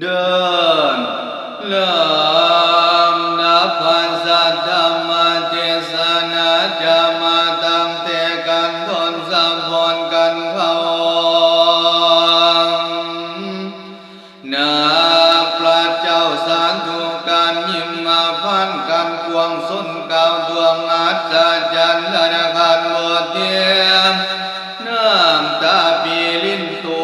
เดินลำนับพันสัตธรรมเทศนาจะมาตั้งแต่กันทนสัมพนกันเขานักพระเจ้าสารถูกการยิ้มมาพันกันควงสุนเก่าดวงอัศจรรย์ธนาคารหมดเทียมน้ำตาปีลิ้นตู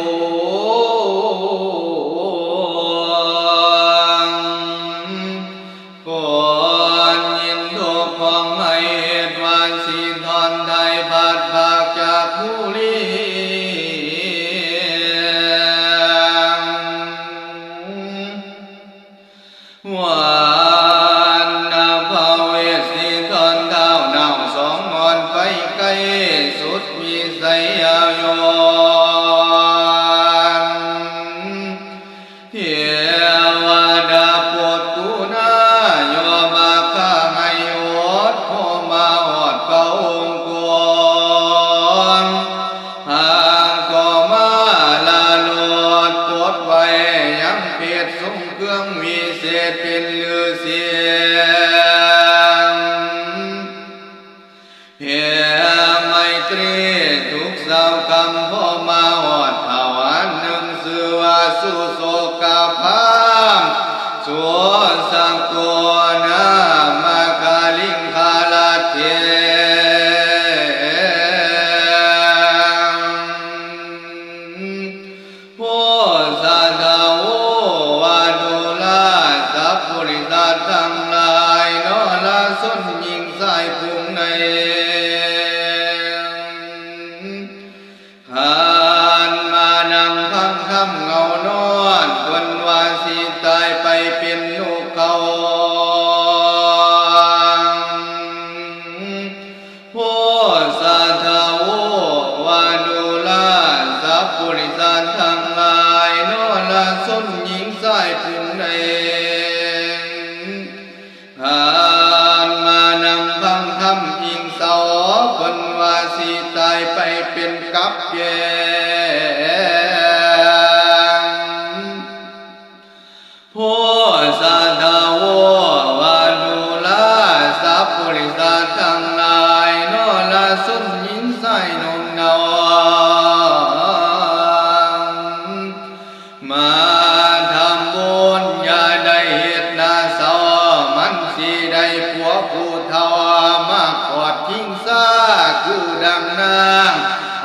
วันนาภาเวสีตอนเท้าหนาวสองมอนไปไกลสุดวิสัยยาวโยนเทวดาโปรดกุณาโยมาข้าให้อดพอมาหอดเก่าองค์กรห่างก็มาลาโลดปดไว้ยังเพชรสงเครื่องวิเศษเป็นฤาษีเพียไมตรีทุกสาวคำพ่อมาหอดภาวะหนึ่งสือว่าสุโสกาพามสัวสังโกนามาคาลิงคาลาเทโพสาธาววาดุลาสัพพุริสัตทั้งหลายนอละสนยิงสายพุงในขานมานั่งพังคำเงานอนคนว่าสิตายไปเป็นลูกเขาโพสาธาววาดุลาสัพพุริสัตทั้งหลายนอละสนยิงสายพุงในขานมานั่งพังคำอิงเสาคนว่าสิตายไปเป็นกับแกโพสาธาววาดุลาสัพพุริสัตทั้งหลายนอละสนยิงสายนมนาวมาทำบุญอย่าได้เหตุนาเศร้ามันสิได้ผัวผู้เฒ่ามากอดทิ้งซาคือดังนาง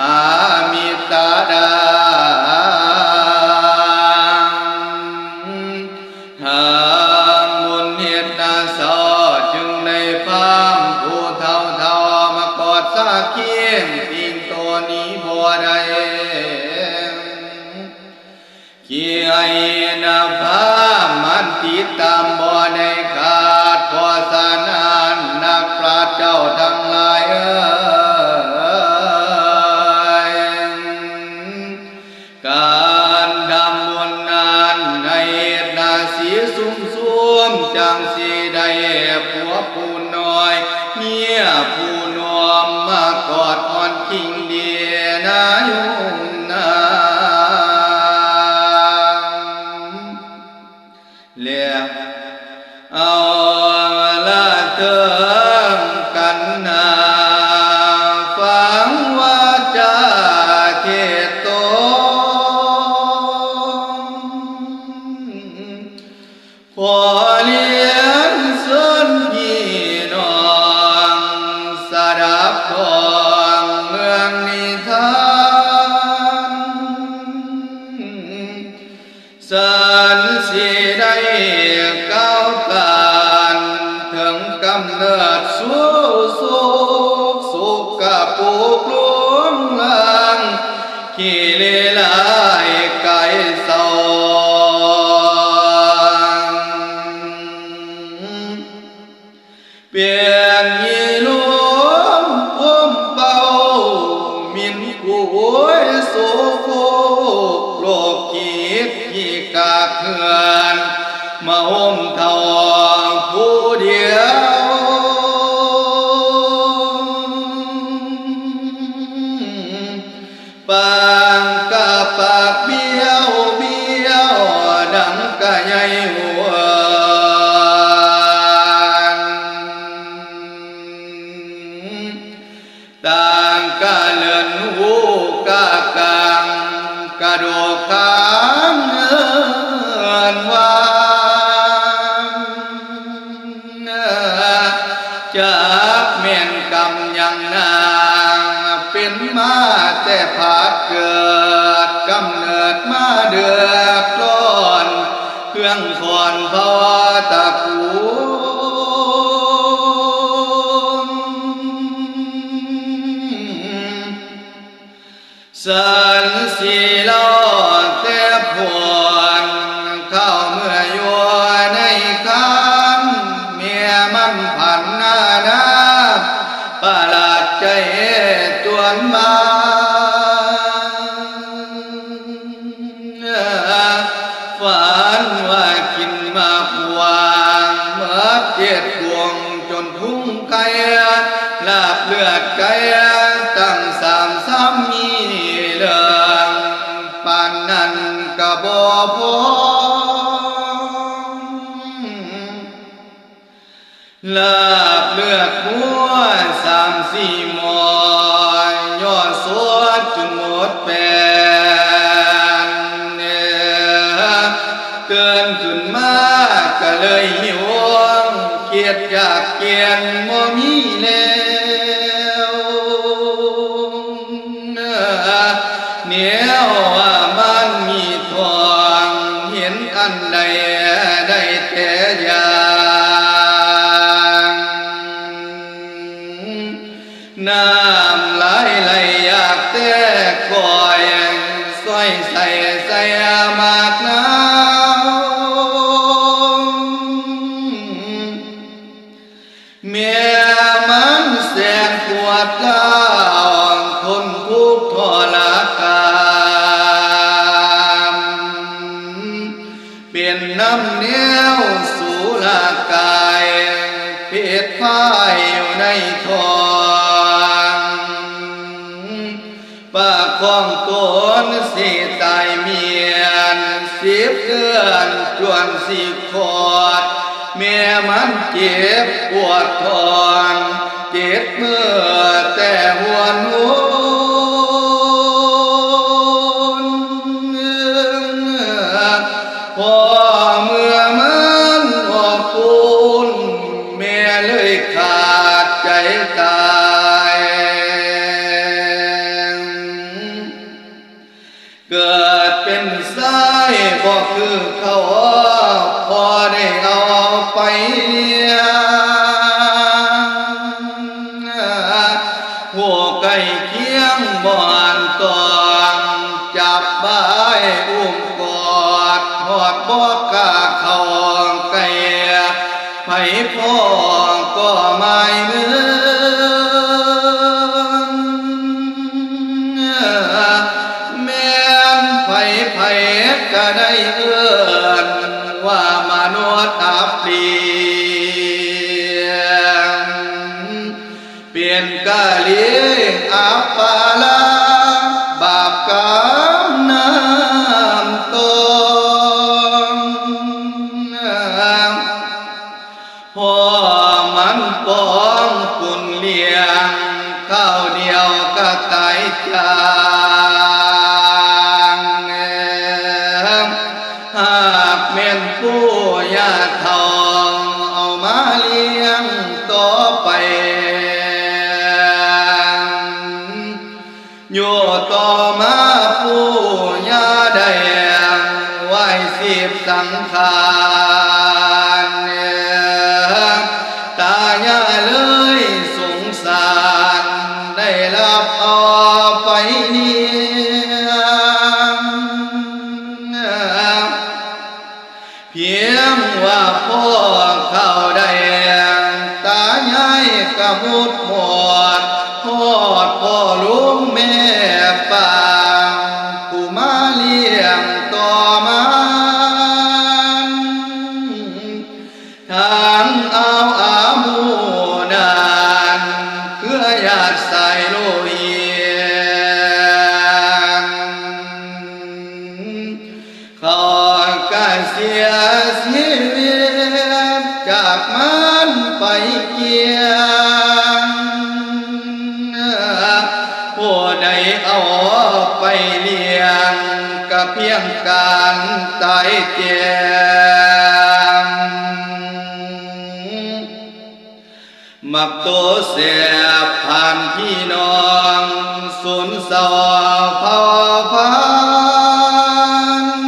อามิตาดาทำบุญเหตุนาเศร้าจึงในพามผู้เฒ่ามากอดซาเคียงสิ่งตัวนี้บ่ได้ขี้ไอ้นาภามันติดตามบ่ได้ขาดพอสานานนักปราชญ์เจ้าทั้งหลายการทำบุญนั้นให้นาสีสุ่มจังสีได้ผัวผู้น้อยเมียผู้นวมมากอดอ่อนคิงเดียนายุนาเลียเอาละเติมกันนาฟังว่าจาเทโตพอเลี้ยงส่วนพี่น้องสดับของเมืองนิทานสันสิได้ก้าวการถึงกำเนิดสู่สุขกับปุกลุงลังขี้เลลายไก่เศร้าเปลี่ยนยีลุมอุ้มเป่ามินกุยโสโคโลกคิดที่กาเขื่อนมาอมทองผู้เดียวปางกะปากเบี้ยวดังก หัวต่างกะเลือนหูกะกังกระโดดขามเงินวางจากแม่นกำยังนางเป็นมาแต่ผาดเกิดกำเนิดมาเดือดร้อนเครื่องคอนภาวะตะกูสันสีลอแต่พวนเข้าเมื่ออยู่ในคันเมียมันผันหน้าน้ำประหลาดใจจวนมาฝันว่ากินมาพวงเมื่อเจ็ดพวงจนทุ่งไก่ลาบเลือดไก่ตั้ง3 มีเรื่องปานนั้นกะบ่พอลาบเลือดหัว3-4 หมอยอดสวดจนหมดแปนเกินขึ้นมาก็เลยหิวเกียดอยากเกียนบ่มีแล้วเหนียวว่ามันมีทองเห็นอันใดได้แต่อย่างน้ำไหลไหลอยากแต่คอยสวยใส่มากน้ำเมียมันแสนปวดร้าวทนทุกข์ทรกามเปลี่ยนน้ำเนียวสู่ร่างกายเพศพายอยู่ในท้องปากของตนสิตายเมียน10 เดือนจวน10 ขอดแม่มันเจ็บปวดท้องเจ็บเมื่อแต่หัวนูนพอเมื่อมันออกปูนแม่เลยขาดใจตายเกิดเป็นสายบ่คือเขาพอได้เอาไปเลี้ยงหัวไก่เคียงบ่อนตองจับใบอุ้มกอดหอดบ่กล้าเข้าไก่ไผพ่อก็ไม่มือแม่นไผก็ได้เอื้อนว่ามนุษย์อับเปลี่ยนเปลี่ยนกะลีอับปาลาบาปกรรมน้ำตนพอมันปองคุณเลี้ยงข้าวเดียวก็ตายจากหากแม่นผู้ยาทองเอามาเลี้ยงต่อไปอยู่ต่อมาผู้ยาได้ไว้10 สังขารตายาเลยสงสารได้รับเอาไปเลี้ยงเพียงว่าพ่อเข้าได้ตายายกะมุดหมดทอดพ่อลุงแม่ป่าผู้มาเลี้ยงต่อมาทางเอาอามูนานเพื่อญาติใส่โลหิตขอกะ เสียชีวิตจากมันไปเกียงผู้ใดเอาไปเลี้ยงก็เพียงการตายแก่มักตัวเสียผ่านพี่น้องสูญเศร้าเผ่าพันธุ์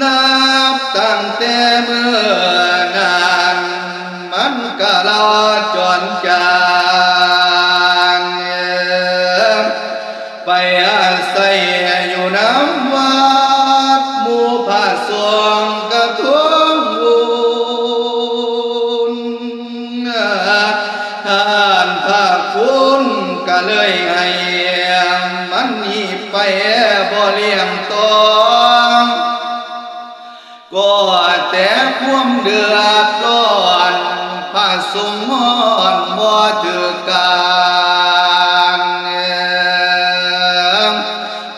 นับตั้งแต่เมื่อนานมันก็ลาจรจากไปอาศัยอยู่น้ำวัดหมู่พระสงฆ์กระทุ่งบุญท่านพระคุณก็เลยให้มันนี่ไปบ่เลี้ยงตองก็แต่ความเดือดร้อนพระสงฆ์มอนบ่ถือการ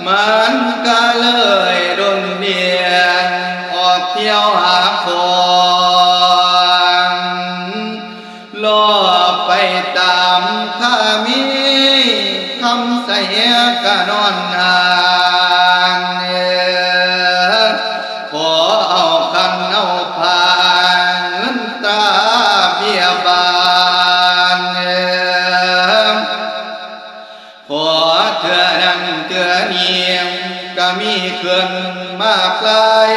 มันก็เลยดนเนียนออกเที่ยวหาของล่อไปตามข้ามีคำใส่กะนอนนานขอเอาคันเอาพาเงินตราเบี้ยบานขอเถื่อนั้นเถื่อนี้ก็มีเกินมากลาย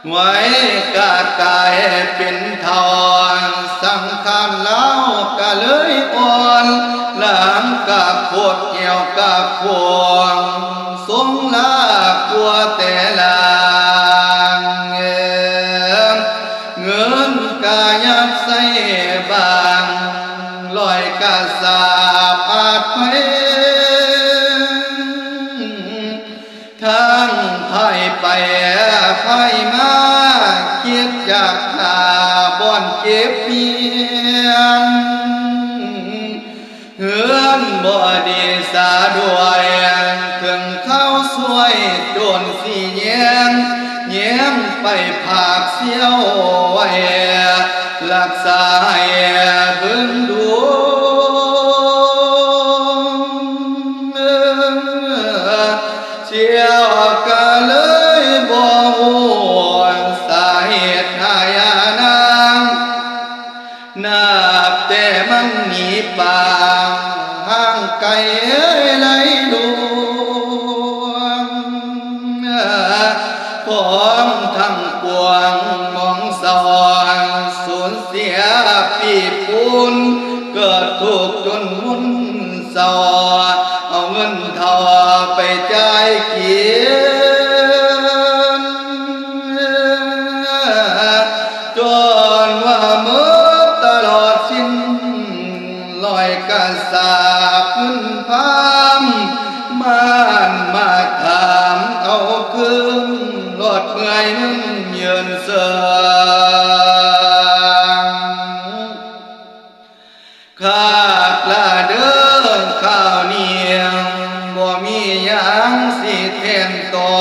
ไว้กาดกายเป็นทองสังขารเล่าก็เลยอ่อนหลังกับโคตรเกี่ยวกับพวงสงลากลัวแต่ลางเงินกายัดใส่บางลอยกาสาบอาจไปทั้งไพ่ไปไพ่มาคิดอยากหาบ่อนเก็บเพียนเฮือนบ่ดีสาด้วยถึงเข้าสวยโดนสีแยงแยงไปผากเสียวไว้รักษาให้บึงดูเชียวก็เลยบ่ฮู้สาเหตุหายานางนับแต่มันหนีป่าห่างไกลไหลลวงพร้อมทั้งปวงมองสอนสูญเสียปีปูนเกิดทุกข์จนมุ่นเศร้าเอาเงินทอไปจ่ายเกียนจนว่าเมื่อตลอดสิ้นลอยกระสาบขึ้นพามมาถามเอาคืนรอดเมื่อยนั้นเยือนเสือขาดละเด้อข้าวเหนียวบ่มีหยังสิแทนต่อ